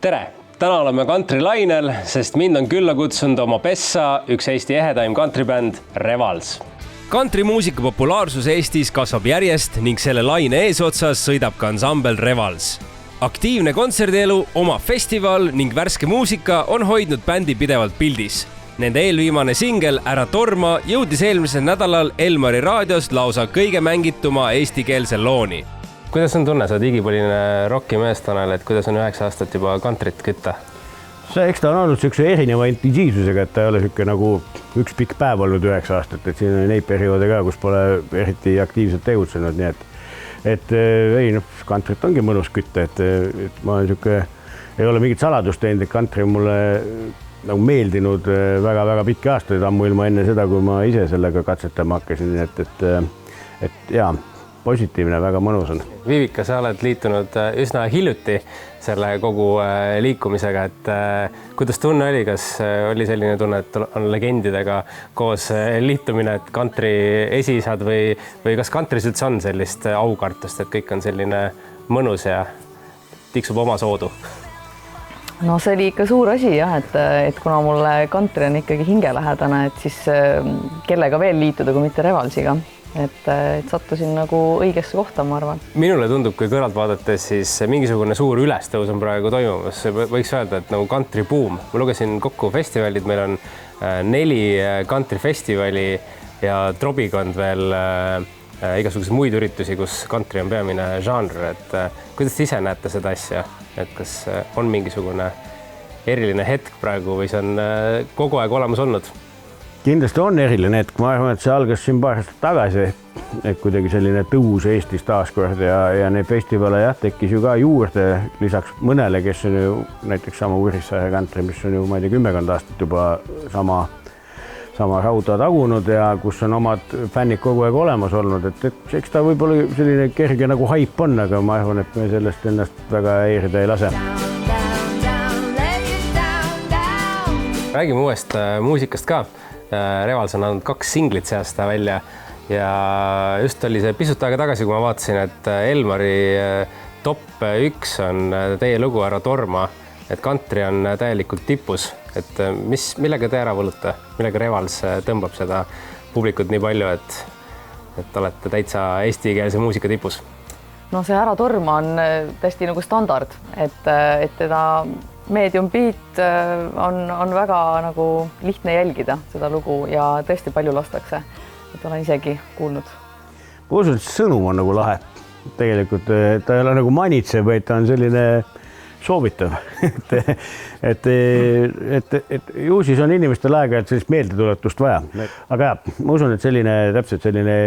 Tere! Täna oleme Country lainel, sest mind on külla kutsunud oma pessa üks Eesti ehedaim countrybänd Revals. Countrymuusika populaarsus Eestis kasvab järjest ning selle laine eesotsas sõidab ka ansambel Revals. Aktiivne kontserdielu, oma festival ning värske muusika on hoidnud bändi pidevalt pildis. Nende eelviimane singel Ära torma jõudis eelmisel nädalal Elmari raadiost lausa kõige mängituma eestikeelse looni. Kuidas on tunne, sa oled igipõline rockimees Tanel, et kuidas on 9 aastat juba countryt kütta? Eks ta on olnud sellise erineva intensiivsusega, et ta ei ole selline nagu üks pikk päev olnud 9 aastat, et siin on neid perioode ka, kus pole eriti aktiivselt tegutsenud, nii et countryt ongi mõnus kütta, et ma olen selline, ei ole mingit saladust teinud, et country on mulle nagu meeldinud väga-väga pikki aastaid ammu ilma enne seda, kui ma ise sellega katsetama hakkasin, et jaa, positiivne, väga mõnus on. Viivika, sa oled liitunud üsna hiljuti selle kogu liikumisega, et kuidas tunne oli, kas oli selline tunne, et on legendidega koos liitumine, et country esiisad või kas country's üldse on sellist aukartust, et kõik on selline mõnus ja tiksub oma soodu? No see oli ikka suur asi jah, et kuna mulle country on ikkagi hingelähedane, et siis kellega veel liituda, kui mitte Revalsiga. Et sattusin nagu õigesse kohta, ma arvan. Minule tundub, kui kõrvalt vaadates, siis mingisugune suur ülestõus on praegu toimumas. Võiks öelda, et nagu country boom. Ma lugesin kokku festivalid, meil on 4 country festivali ja trobikond veel igasugused muid üritusi, kus country on peamine žanr. Et kuidas te ise näete seda asja? Et kas on mingisugune eriline hetk praegu või see on kogu aeg olemas olnud? Kindlasti on eriline hetk, ma arvan, et see algas siin paar aastat tagasi, et kuidagi selline tõus Eestis taaskord ja neid festivale tekkis ju ka juurde, lisaks mõnele, kes on ju näiteks sama Urissaare country, mis on ju, ma ei tea, 10 aastat juba sama rauda tagunud ja kus on omad fännid kogu aeg olemas olnud, et eks ta võib-olla selline kerge nagu haip on, aga ma arvan, et me sellest ennast väga häirida ei lase. Räägime uuest muusikast ka. Revals on andnud 2 singlit see aasta välja ja just oli see pisut aega tagasi, kui ma vaatasin, et Elmari top 1 on teie lugu Ära torma, et country on täielikult tipus, et millega te ära võlute, millega Revals tõmbab seda publikut nii palju, et olete täitsa eestikeelse muusika tipus? No see Ära torma on täiesti nagu standard, et teda medium beat on väga nagu lihtne jälgida seda lugu ja tõesti palju lastakse, et olen isegi kuulnud. Ma usun, et sõnum on nagu lahe. Tegelikult ta ei ole nagu manitsev, vaid ta on selline soovitav. et ju siis on inimestel aega, et sellist meeldetuletust vaja. Aga jah, ma usun, et täpselt selline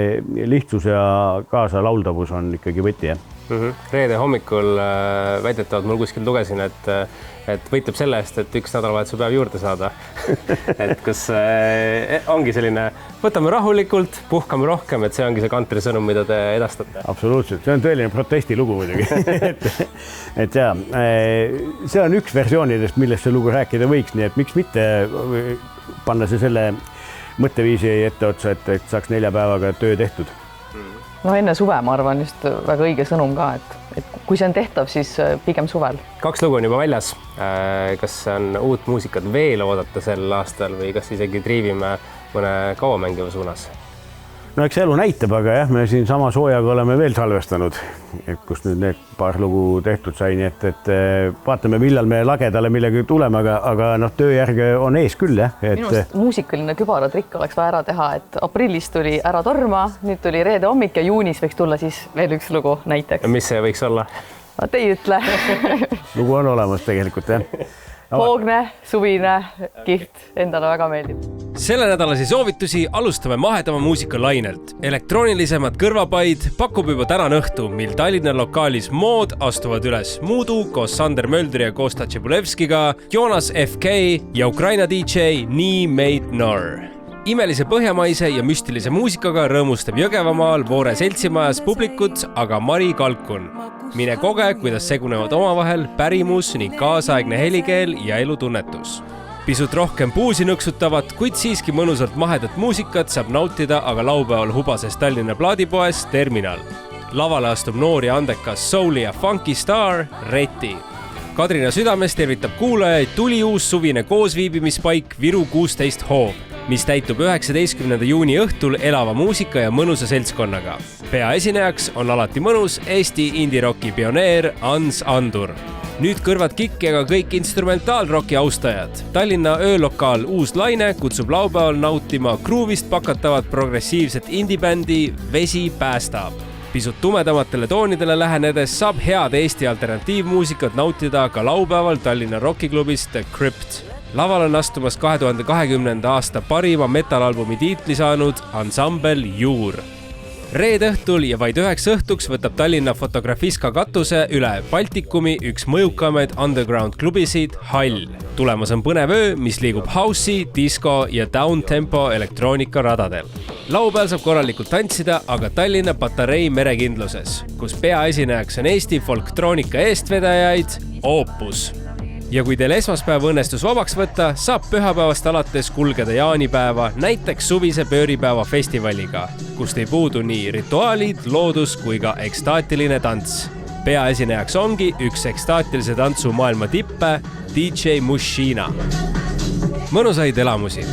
lihtsus ja kaasa lauldavus on ikkagi võti. Reede hommikul väidetavalt mul kuskil lugesin, et võitleb selle eest, et üks nädalavahetuse päev juurde saada. Et kas ongi selline, võtame rahulikult, puhkame rohkem, et see ongi see country sõnum, mida te edastate? Absoluutselt, see on tõeline protestilugu muidugi. et jaa, see on üks versioonidest, millest see lugu rääkida võiks, nii et miks mitte panna see selle mõtteviisi ette otsa, et saaks 4 päevaga töö tehtud. No enne suve, ma arvan, just väga õige sõnum ka, et kui see on tehtav, siis pigem suvel. 2 lugu on juba väljas. Kas on uut muusikat veel oodata sel aastal või kas isegi triivime mõne kauamängiva suunas? No eks elu näitab, aga jah, me siin sama soojaga oleme veel salvestanud, kus nüüd need paar lugu tehtud sai, nii et vaatame, millal me lagedale millega tuleme, aga tööjärge on ees küll. Minust muusikaline kübaratrikk oleks vaja ära teha, et aprillis tuli Ära torma, nüüd tuli Reede hommik ja juunis võiks tulla siis veel üks lugu näiteks. Mis see võiks olla? Te ei ütle. Lugu on olemas tegelikult, jah. Hoogne, suvine, kihvt, endale väga meeldib. Selle nädalasi soovitusi alustame mahedama muusika lainelt. Elektroonilisemad kõrvapaid pakub juba täna õhtu, mil Tallinna lokaalis Mood astuvad üles Muudu koos Sander Möldri ja Kosta Tšebulevskiga, Jonas FK ja Ukraina DJ Nii Meit Nor. Imelise põhjamaise ja müstilise muusikaga rõõmustab Jõgevamaal Voore seltsimajas publikut aga Mari Kalkun. Mine koge, kuidas segunevad omavahel pärimus ning kaasaegne helikeel ja elutunnetus. Pisut rohkem puusi nõksutavat, kuid siiski mõnusalt mahedat muusikat saab nautida aga laupäeval Hubases Tallinna plaadipoes Terminal. Lavale astub noor ja andekas souli ja funky star Reti. Kadrina südames tervitab kuulajaid tuli uus suvine koosviibimispaik Viru 16 hoob, mis täitub 19. juuni õhtul elava muusika ja mõnusa seltskonnaga. Peaesinejaks on alati mõnus Eesti indie-rocki pioneer Ans Andur. Nüüd kõrvad kikki aga kõik instrumentaalrocki austajad. Tallinna öölokaal Uus Laine kutsub laupäeval nautima kruuvist pakatavat progressiivset indie-bändi Vesi päästab. Pisut tumedamatele toonidele lähenedes saab head Eesti alternatiivmuusikat nautida ka laupäeval Tallinna rockiklubis The Crypt. Laval on astumas 2020. aasta parima metalalbumi tiitli saanud ansambel Juur. Reede õhtul ja vaid 9 õhtuks võtab Tallinna Fotografiska katuse üle Baltikumi üks mõjukamaid underground klubisid Hall. Tulemas on põnev öö, mis liigub house'i, disko ja downtempo elektroonika radadel. Laupäeval saab korralikult tantsida, aga Tallinna Patarei merekindluses, kus peaesinejaks on Eesti folktroonika eestvedajaid Opus. Ja kui teil esmaspäev õnnestus vabaks võtta, saab pühapäevast alates kulgeda jaanipäeva näiteks suvise pööripäeva festivaliga, kust ei puudu nii rituaalid, loodus kui ka ekstaatiline tants. Peaesinejaks ongi üks ekstaatilise tantsu maailma tippe DJ Mushina. Mõnusaid elamusi!